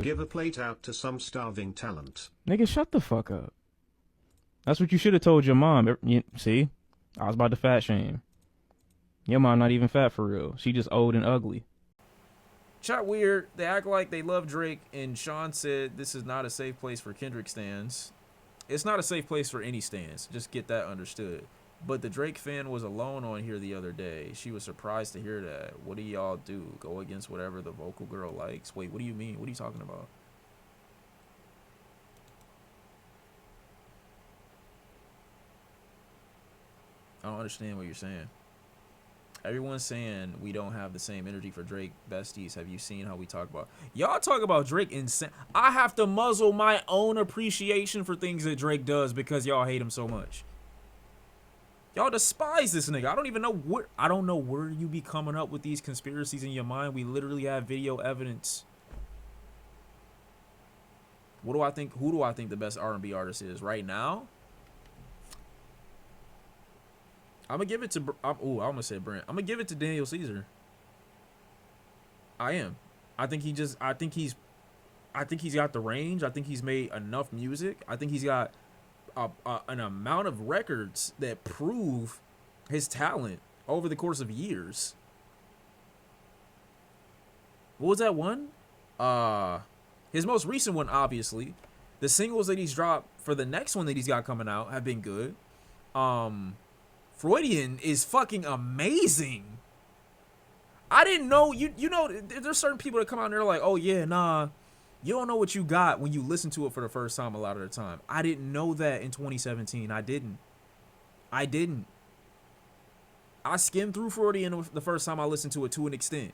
Give a plate out to some starving talent. Nigga, shut the fuck up. That's what you should have told your mom. See? I was about to fat shame. Your mom not even fat for real. She just old and ugly. Chat weird. They act like they love Drake, and Sean said this is not a safe place for Kendrick stans. It's not a safe place for any stans. Just get that understood. But the Drake fan was alone on here the other day. She was surprised to hear that. What do y'all do? Go against whatever the vocal girl likes? Wait, what do you mean? What are you talking about? I don't understand what you're saying. Everyone's saying we don't have the same energy for Drake. Besties, have you seen how we talk about? Y'all talk about Drake insane. I have to muzzle my own appreciation for things that Drake does because y'all hate him so much. Y'all despise this nigga. I don't even know what. I don't know where you be coming up with these conspiracies in your mind. We literally have video evidence. What do I think? Who do I think the best R&B artist is right now? I'm gonna give it to. I'm gonna say Brent. I'm gonna give it to Daniel Caesar. I am. I think he just. I think he's got the range. I think he's made enough music. I think he's got an amount of records that prove his talent over the course of years. What was that one? His most recent one, obviously. The singles that he's dropped for the next one that he's got coming out have been good. Freudian is fucking amazing. I didn't know, you know, there's certain people that come out and they're like, oh yeah, nah, you don't know what you got when you listen to it for the first time a lot of the time. I didn't know that in 2017. I didn't. I skimmed through Freudian the first time I listened to it to an extent.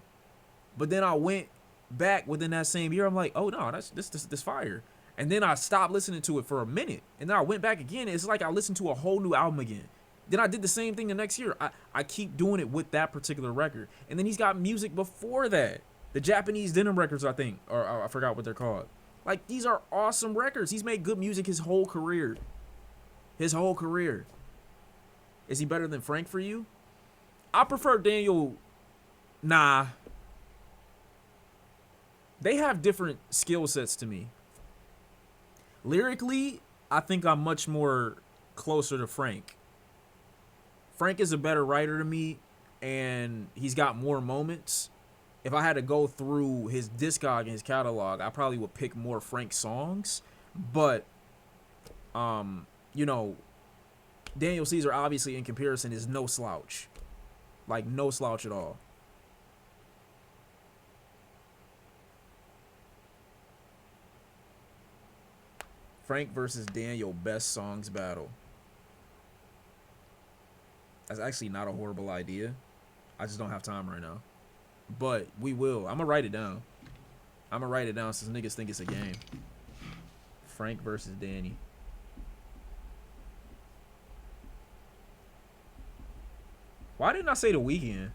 But then I went back within that same year. I'm like, oh no, that's this fire. And then I stopped listening to it for a minute. And then I went back again. It's like I listened to a whole new album again. Then I did the same thing the next year. I keep doing it with that particular record. And then he's got music before that. The Japanese Denim records, I think. Or I forgot what they're called. Like, these are awesome records. He's made good music his whole career. His whole career. Is he better than Frank for you? I prefer Daniel. Nah. They have different skill sets to me. Lyrically, I think I'm much more closer to Frank. Frank is a better writer to me, and he's got more moments. If I had to go through his discog and his catalog, I probably would pick more Frank songs. But, you know, Daniel Caesar, obviously, in comparison, is no slouch. Like, no slouch at all. Frank versus Daniel, best songs battle. That's actually not a horrible idea. I just don't have time right now. But we will. I'm going to write it down. I'm going to write it down since niggas think it's a game. Frank versus Danny. Why didn't I say The Weeknd?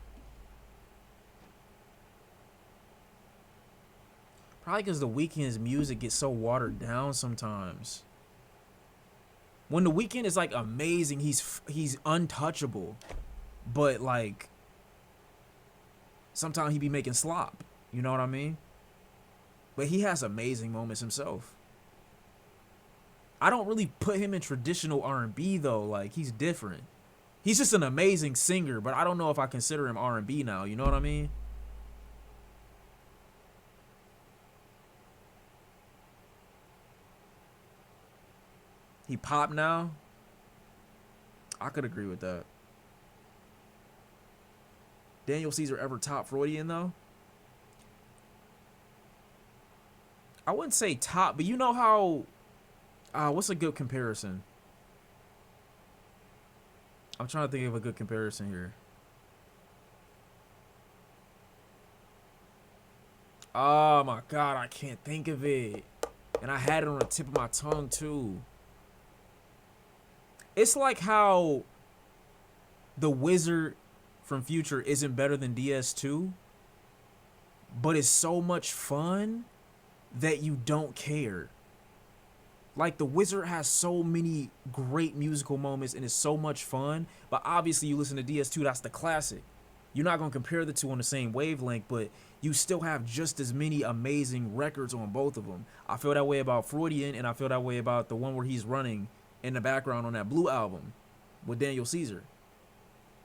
Probably because The Weeknd's music gets so watered down sometimes. When The Weeknd is like amazing, he's untouchable. But like sometimes he be making slop. You know what I mean? But he has amazing moments himself. I don't really put him in traditional R&B though. Like, he's different. He's just an amazing singer, but I don't know if I consider him R&B now. You know what I mean? He pop now? I could agree with that. Daniel Caesar ever top Freudian though? I wouldn't say top, but you know how what's a good comparison? I'm trying to think of a good comparison here. Oh my god, I can't think of it. And I had it on the tip of my tongue too. It's like how the Wizard from Future isn't better than DS2, but it's so much fun that you don't care. Like, the Wizard has so many great musical moments and it's so much fun, but obviously you listen to DS2, that's the classic. You're not gonna compare the two on the same wavelength, but you still have just as many amazing records on both of them. I feel that way about Freudian, and I feel that way about the one where he's running in the background on that Blue album with Daniel Caesar.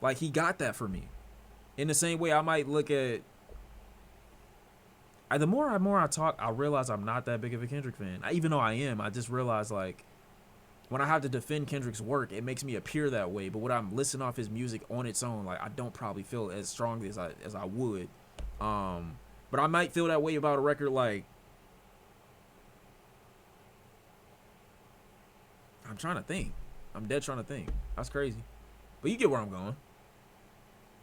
Like, he got that for me. In the same way, I might look at. The more I talk, I realize I'm not that big of a Kendrick fan. Even though I am, I just realize, like, when I have to defend Kendrick's work, it makes me appear that way. But when I'm listening off his music on its own, like, I don't probably feel as strongly as I would. But I might feel that way about a record like. I'm trying to think. I'm dead trying to think. That's crazy. But you get where I'm going.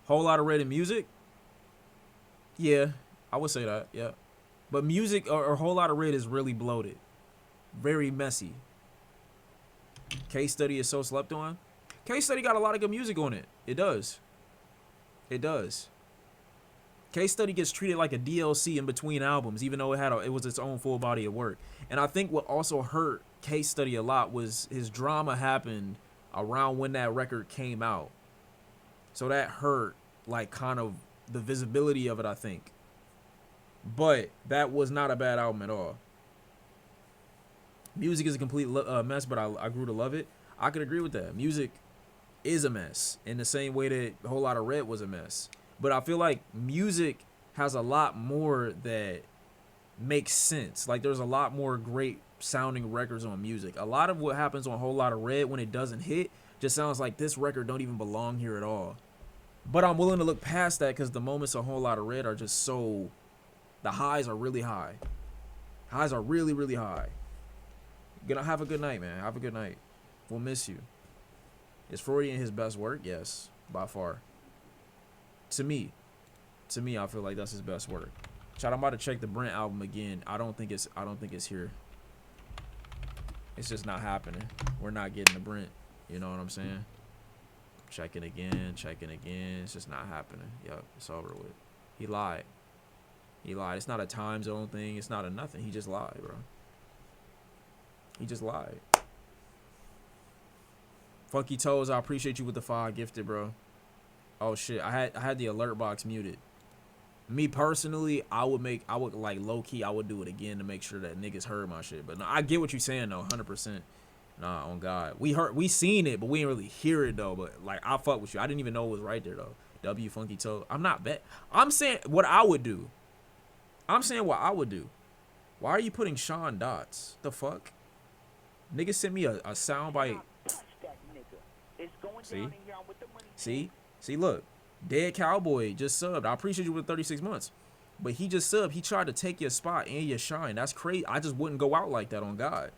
Whole lot of red in music. Yeah, I would say that. Yeah, but music or whole lot of red is really bloated, very messy. Case Study is so slept on. Case Study got a lot of good music on it. It does. It does. Case Study gets treated like a DLC in between albums, even though it was its own full body of work. And I think what also hurt Case Study a lot was his drama happened around when that record came out. So that hurt, like, kind of the visibility of it, I think. But that was not a bad album at all. Music is a complete mess, but I grew to love it. I could agree with that. Music is a mess in the same way that a whole lot of red was a mess. But I feel like music has a lot more that makes sense. Like, there's a lot more great sounding records on music. A lot of what happens on a whole lot of red when it doesn't hit just sounds like this record don't even belong here at all. But I'm willing to look past that because the moments a whole lot of red are just so. The highs are really high. Highs are really, really high. Gonna have a good night, man. Have a good night. We'll miss you. Is Freudian his best work? Yes, by far. To me, I feel like that's his best work. Chat, I'm about to check the Brent album again. I don't think it's here. It's just not happening. We're not getting the Brent. You know what I'm saying? Checking again. It's just not happening. Yup, it's over with. He lied. It's not a time zone thing. It's not a nothing. He just lied, bro. He just lied. Funky Toes, I appreciate you with the 5 gifted, bro. Oh shit, I had the alert box muted. Me personally, I would like low key, I would do it again to make sure that niggas heard my shit. But no, I get what you're saying though, 100%. Nah, on God, we seen it, but we didn't really hear it though. But like, I fuck with you. I didn't even know it was right there though. W Funky Toe. I'm not bet. I'm saying what I would do. Why are you putting Sean Dots? The fuck? Niggas sent me a soundbite. See, look. Dead Cowboy just subbed. I appreciate you with 36 months. But he just subbed. He tried to take your spot and your shine. That's crazy. I just wouldn't go out like that on God.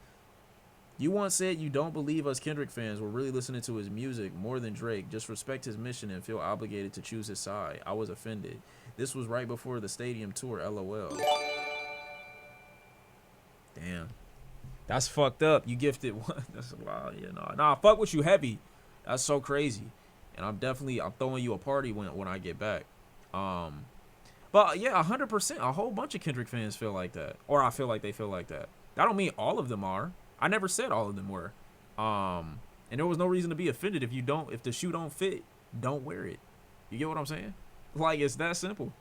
You once said you don't believe us Kendrick fans were really listening to his music more than Drake. Just respect his mission and feel obligated to choose his side. I was offended. This was right before the stadium tour, LOL. Damn. That's fucked up. You gifted one. That's wild. Yeah, nah, fuck with you heavy. That's so crazy. And I'm throwing you a party when I get back. But yeah, 100%. A whole bunch of Kendrick fans feel like that. Or I feel like they feel like that. That don't mean all of them are. I never said all of them were. And there was no reason to be offended if the shoe don't fit, don't wear it. You get what I'm saying? Like, it's that simple.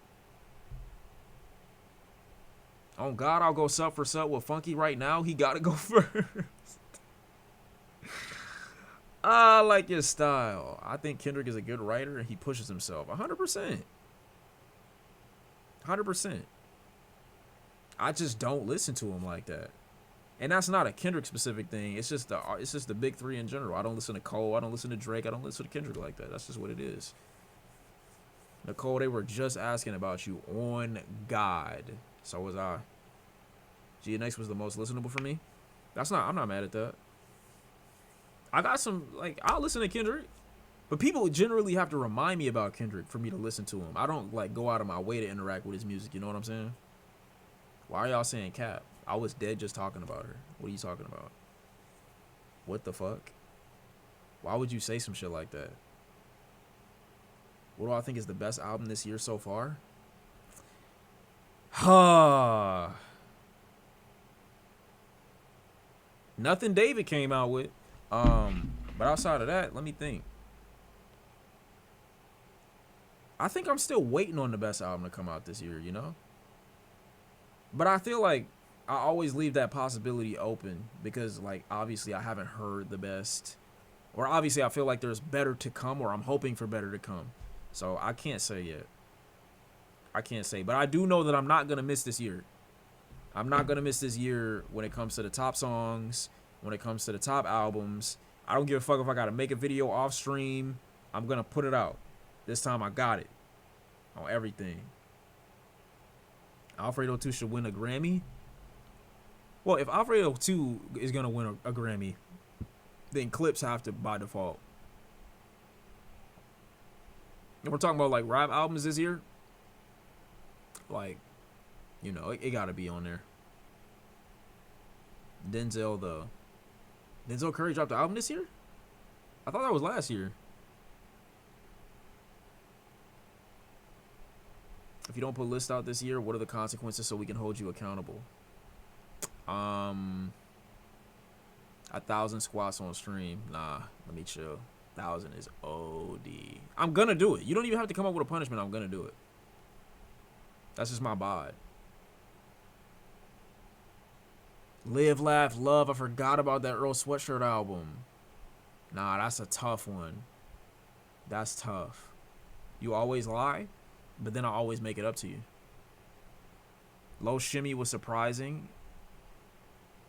Oh God, I'll go sub for sub with Funky right now. He gotta go first. I like your style. I think Kendrick is a good writer and he pushes himself. 100%. 100%. I just don't listen to him like that. And that's not a Kendrick specific thing. It's just the big three in general. I don't listen to Cole. I don't listen to Drake. I don't listen to Kendrick like that. That's just what it is. Nicole, they were just asking about you on God. So was I. GNX was the most listenable for me. I'm not mad at that. I got some, like, I'll listen to Kendrick. But people generally have to remind me about Kendrick for me to listen to him. I don't, like, go out of my way to interact with his music. You know what I'm saying? Why are y'all saying cap? I was dead just talking about her. What are you talking about? What the fuck? Why would you say some shit like that? What do I think is the best album this year so far? Nothing David came out with. But outside of that, let me think. I think I'm still waiting on the best album to come out this year, you know? But I feel like I always leave that possibility open because, like, obviously I haven't heard the best. Or obviously I feel like there's better to come, or I'm hoping for better to come. So I can't say yet. I can't say. But I do know that I'm not going to miss this year. I'm not going to miss this year when it comes to the top songs, when it comes to the top albums. I don't give a fuck if I got to make a video off stream. I'm going to put it out. This time I got it. On everything. Alfredo 2 should win a Grammy. Well, if Alfredo 2 is going to win a Grammy, then Clips have to by default. And we're talking about like rap albums this year. Like, you know, it got to be on there. Denzel, though. Denzel Curry dropped the album this year? I thought that was last year. If you don't put list out this year, what are the consequences so we can hold you accountable? 1,000 squats on stream. Nah, let me chill. 1,000 is OD. I'm gonna do it. You don't even have to come up with a punishment. I'm gonna do it. That's just my bod. Live, Laugh, Love. I forgot about that Earl Sweatshirt album. Nah, that's a tough one. That's tough. You Always Lie, but then I always make it up to you. Low Shimmy was surprising.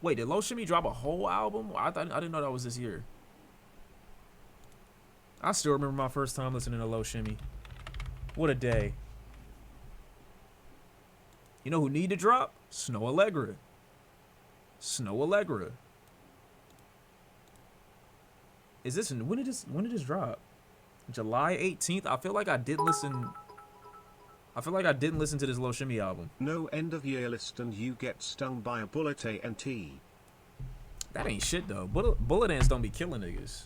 Wait, did Low Shimmy drop a whole album? I didn't know that was this year. I still remember my first time listening to Low Shimmy. What a day. You know who need to drop? Snow Allegra. Snow Allegra. Is this when did this drop? July 18th. I feel like I didn't listen to this Low Shimmy album. No end of year list and you get stung by a bullet A&T. That ain't shit though. Bullet ants don't be killing niggas.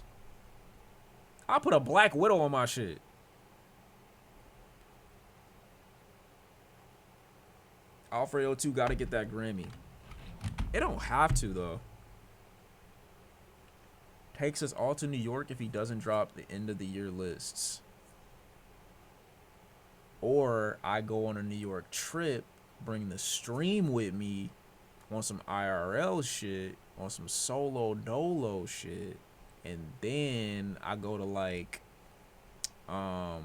I put a Black Widow on my shit. Alfredo 2 gotta get that Grammy. It don't have to though. Takes us all to New York if he doesn't drop the end of the year lists. Or I go on a New York trip, bring the stream with me on some IRL shit, on some solo dolo shit, and then I go to like, I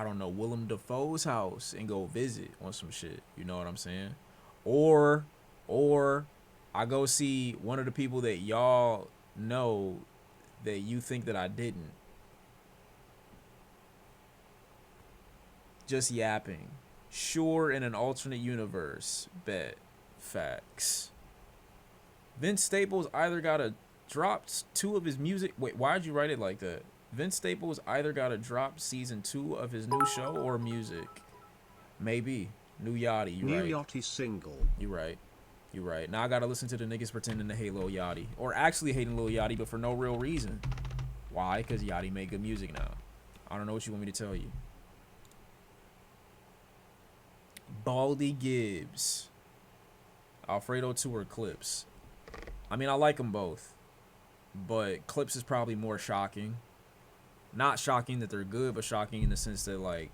don't know, Willem Dafoe's house and go visit on some shit. You know what I'm saying? Or I go see one of the people that y'all know that you think that I didn't. Just yapping. Sure, in an alternate universe. Bet. Facts. Vince Staples either gotta drop 2 of his music. Wait, why'd you write it like that? Vince Staples either gotta drop season 2 of his new show or music. Maybe. New Yachty, you right. New Yachty single. You right. You right. Now I gotta listen to the niggas pretending to hate Lil Yachty. Or actually hating Lil Yachty, but for no real reason. Why? Because Yachty make good music now. I don't know what you want me to tell you. Baldy Gibbs. Alfredo 2 or Clips. I mean, I like them both. But Clips is probably more shocking. Not shocking that they're good, but shocking in the sense that, like,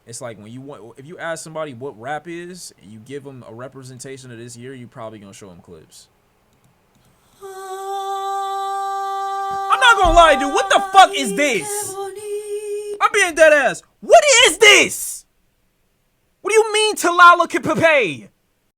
it's like when you want, if you ask somebody what rap is, and you give them a representation of this year, you probably gonna show them Clips. I'm not gonna lie, dude. What the fuck is this? I'm being dead ass. What is this? What do you mean Talala Kipape?